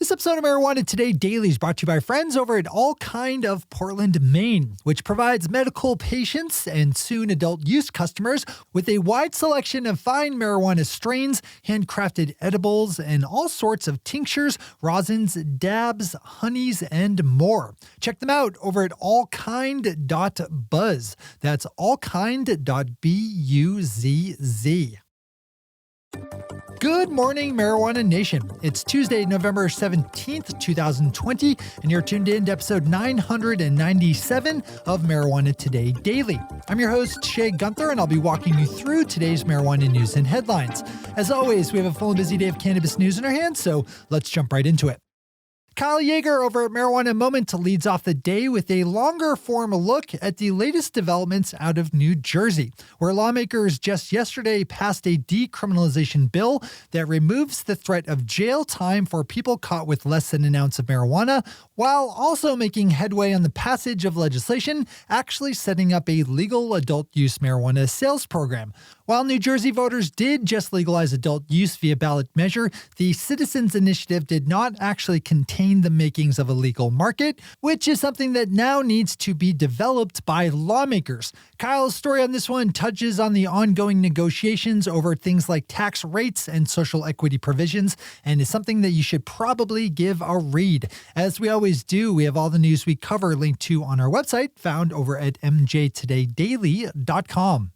This episode of Marijuana Today Daily is brought to you by friends over at All Kind of Portland, Maine, which provides medical patients and soon adult use customers with a wide selection of fine marijuana strains, handcrafted edibles, and all sorts of tinctures, rosins, dabs, honeys, and more. Check them out over at allkind.buzz. That's allkind.buzz. Good morning, Marijuana Nation. It's Tuesday, November 17th, 2020, and you're tuned in to episode 997 of Marijuana Today Daily. I'm your host, Shay Gunther, and I'll be walking you through today's marijuana news and headlines. As always, we have a full and busy day of cannabis news in our hands, so let's jump right into it. Kyle Yeager over at Marijuana Moment leads off the day with a longer form look at the latest developments out of New Jersey, where lawmakers just yesterday passed a decriminalization bill that removes the threat of jail time for people caught with less than an ounce of marijuana, while also making headway on the passage of legislation actually setting up a legal adult use marijuana sales program. While New Jersey voters did just legalize adult use via ballot measure, the Citizens Initiative did not actually contain the makings of a legal market, which is something that now needs to be developed by lawmakers. Kyle's story on this one touches on the ongoing negotiations over things like tax rates and social equity provisions, and is something that you should probably give a read. As we always do, we have all the news we cover linked to on our website, found over at mjtodaydaily.com.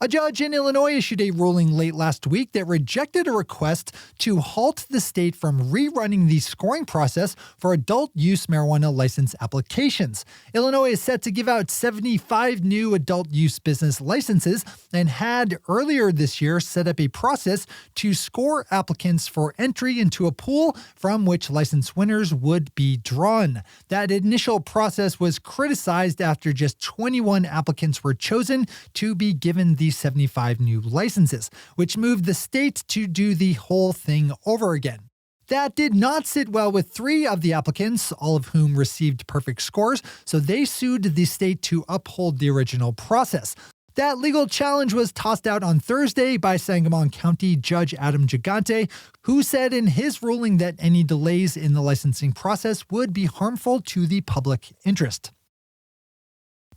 A judge in Illinois issued a ruling late last week that rejected a request to halt the state from rerunning the scoring process for adult use marijuana license applications. Illinois is set to give out 75 new adult use business licenses and had earlier this year set up a process to score applicants for entry into a pool from which license winners would be drawn. That initial process was criticized after just 21 applicants were chosen to be given the 75 new licenses, which moved the state to do the whole thing over again. That did not sit well with 3 of the applicants, all of whom received perfect scores, so they sued the state to uphold the original process. That legal challenge was tossed out on Thursday by Sangamon County Judge Adam Gigante, who said in his ruling that any delays in the licensing process would be harmful to the public interest.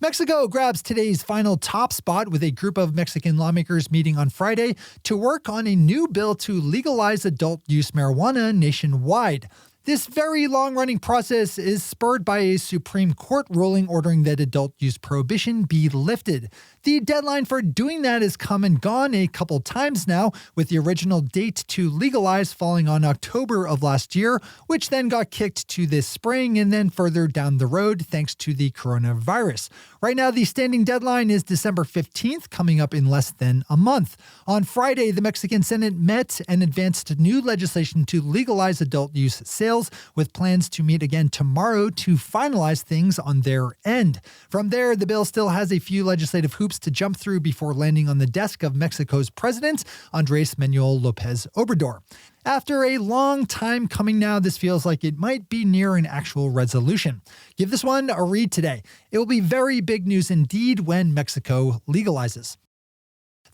Mexico grabs today's final top spot with a group of Mexican lawmakers meeting on Friday to work on a new bill to legalize adult use marijuana nationwide. This very long-running process is spurred by a Supreme Court ruling ordering that adult use prohibition be lifted. The deadline for doing that has come and gone a couple times now, with the original date to legalize falling on October of last year, which then got kicked to this spring and then further down the road thanks to the coronavirus. Right now, the standing deadline is December 15th, coming up in less than a month. On Friday, the Mexican Senate met and advanced new legislation to legalize adult use sales, with plans to meet again tomorrow to finalize things on their end. From there, the bill still has a few legislative hoops to jump through before landing on the desk of Mexico's president, Andrés Manuel López Obrador. After a long time coming now, this feels like it might be near an actual resolution. Give this one a read today. It will be very big news indeed when Mexico legalizes.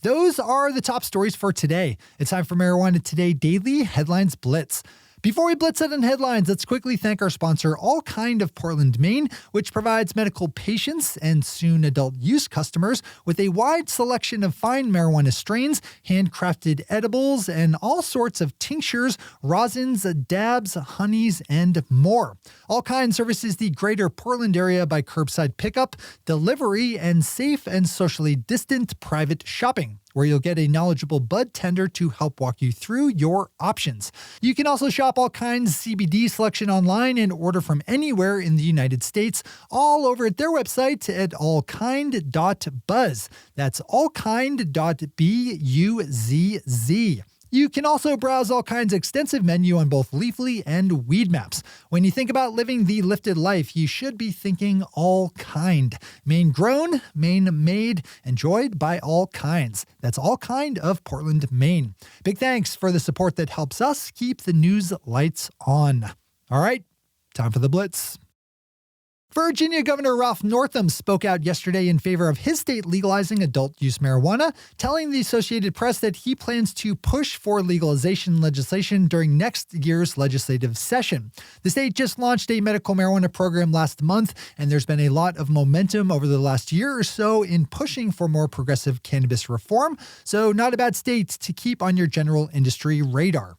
Those are the top stories for today. It's time for Marijuana Today Daily Headlines Blitz. Before we blitz it in headlines, let's quickly thank our sponsor, All Kind of Portland, Maine, which provides medical patients and soon adult use customers with a wide selection of fine marijuana strains, handcrafted edibles, and all sorts of tinctures, rosins, dabs, honeys, and more. All Kind services the greater Portland area by curbside pickup, delivery, and safe and socially distant private shopping, where you'll get a knowledgeable bud tender to help walk you through your options. You can also shop All Kind's CBD selection online and order from anywhere in the United States, all over at their website at allkind.buzz. That's allkind.buzz. You can also browse All Kind's extensive menu on both Leafly and Weed Maps. When you think about living the lifted life, you should be thinking All Kind. Maine grown, Maine made, enjoyed by All Kinds. That's All Kind of Portland, Maine. Big thanks for the support that helps us keep the news lights on. All right, time for the Blitz. Virginia Governor Ralph Northam spoke out yesterday in favor of his state legalizing adult-use marijuana, telling the Associated Press that he plans to push for legalization legislation during next year's legislative session. The state just launched a medical marijuana program last month, and there's been a lot of momentum over the last year or so in pushing for more progressive cannabis reform, so not a bad state to keep on your general industry radar.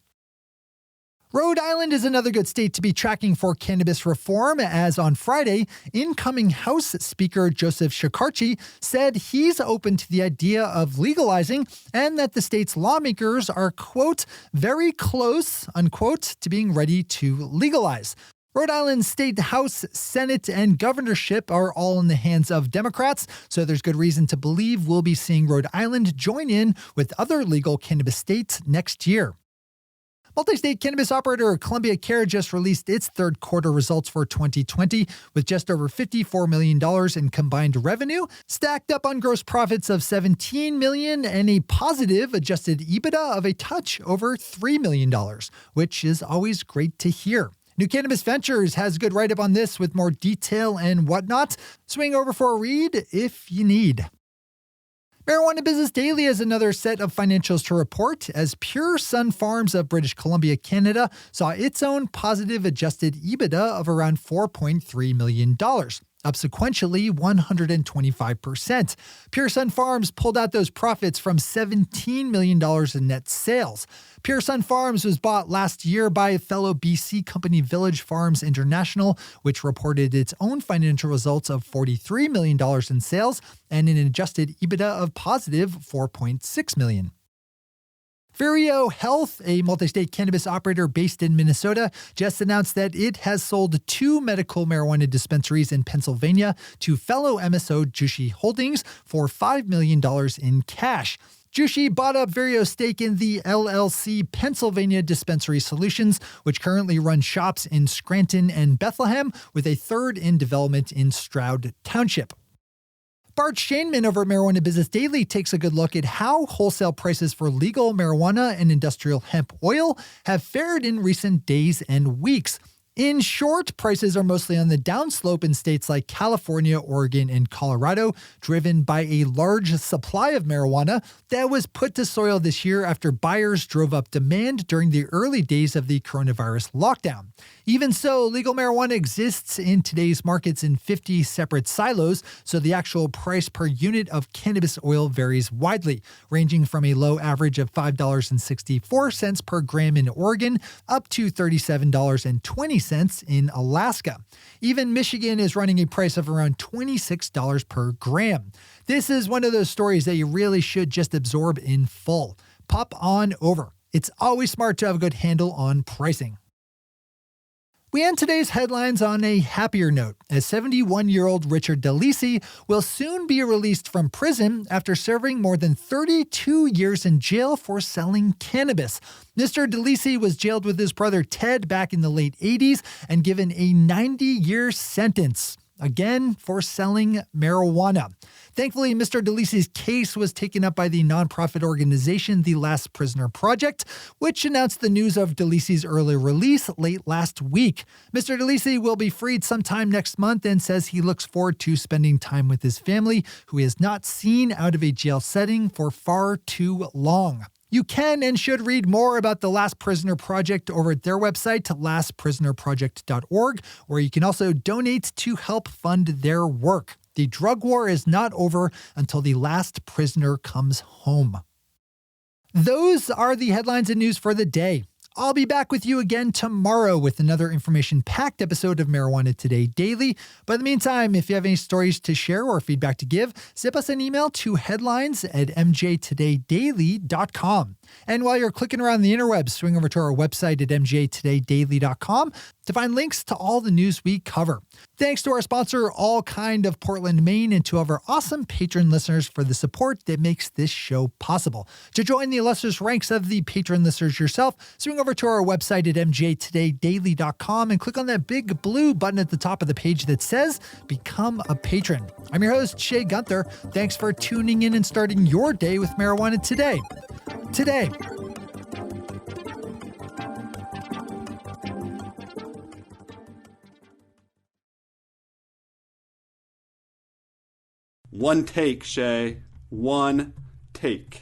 Rhode Island is another good state to be tracking for cannabis reform, as on Friday, incoming House Speaker Joseph Shekarchi said he's open to the idea of legalizing and that the state's lawmakers are, quote, very close, unquote, to being ready to legalize. Rhode Island's state House, Senate, and governorship are all in the hands of Democrats, so there's good reason to believe we'll be seeing Rhode Island join in with other legal cannabis states next year. Multi-state cannabis operator Columbia Care just released its third quarter results for 2020 with just over $54 million in combined revenue, stacked up on gross profits of $17 million and a positive adjusted EBITDA of a touch over $3 million, which is always great to hear. New Cannabis Ventures has a good write-up on this with more detail and whatnot. Swing over for a read if you need. Marijuana Business Daily has another set of financials to report as Pure Sunfarms of British Columbia, Canada saw its own positive adjusted EBITDA of around $4.3 million, up sequentially 125%. Pure Sunfarms pulled out those profits from $17 million in net sales. Pure Sunfarms was bought last year by fellow BC company Village Farms International, which reported its own financial results of $43 million in sales and an adjusted EBITDA of positive $4.6 million. Vireo Health, a multi-state cannabis operator based in Minnesota, just announced that it has sold 2 medical marijuana dispensaries in Pennsylvania to fellow MSO Jushi Holdings for $5 million in cash. Jushi bought up Vireo's stake in the LLC Pennsylvania Dispensary Solutions, which currently runs shops in Scranton and Bethlehem, with a third in development in Stroud Township. Bart Shainman over at Marijuana Business Daily takes a good look at how wholesale prices for legal marijuana and industrial hemp oil have fared in recent days and weeks. In short, prices are mostly on the downslope in states like California, Oregon, and Colorado, driven by a large supply of marijuana that was put to soil this year after buyers drove up demand during the early days of the coronavirus lockdown. Even so, legal marijuana exists in today's markets in 50 separate silos, so the actual price per unit of cannabis oil varies widely, ranging from a low average of $5.64 per gram in Oregon up to $37.20 in Alaska. Even Michigan is running a price of around $26 per gram. This is one of those stories that you really should just absorb in full. Pop on over. It's always smart to have a good handle on pricing. We end today's headlines on a happier note, as 71-year-old Richard Delisi will soon be released from prison after serving more than 32 years in jail for selling cannabis. Mr. Delisi was jailed with his brother Ted back in the late 80s and given a 90-year sentence, again for selling marijuana. Thankfully, Mr. Delisi's case was taken up by the nonprofit organization The Last Prisoner Project, which announced the news of Delisi's early release late last week. Mr. Delisi will be freed sometime next month and says he looks forward to spending time with his family, who he has not seen out of a jail setting for far too long. You can and should read more about the Last Prisoner Project over at their website, lastprisonerproject.org, where you can also donate to help fund their work. The drug war is not over until the last prisoner comes home. Those are the headlines and news for the day. I'll be back with you again tomorrow with another information-packed episode of Marijuana Today Daily. But in the meantime, if you have any stories to share or feedback to give, zip us an email to headlines@mjtodaydaily.com. And while you're clicking around the interwebs, swing over to our website at mjtodaydaily.com to find links to all the news we cover. Thanks to our sponsor, All Kind of Portland, Maine, and to our awesome patron listeners for the support that makes this show possible. To join the illustrious ranks of the patron listeners yourself, swing over to our website at mjtodaydaily.com and click on that big blue button at the top of the page that says Become a Patron. I'm your host, Shay Gunther. Thanks for tuning in and starting your day with marijuana today. One take, Shay. One take.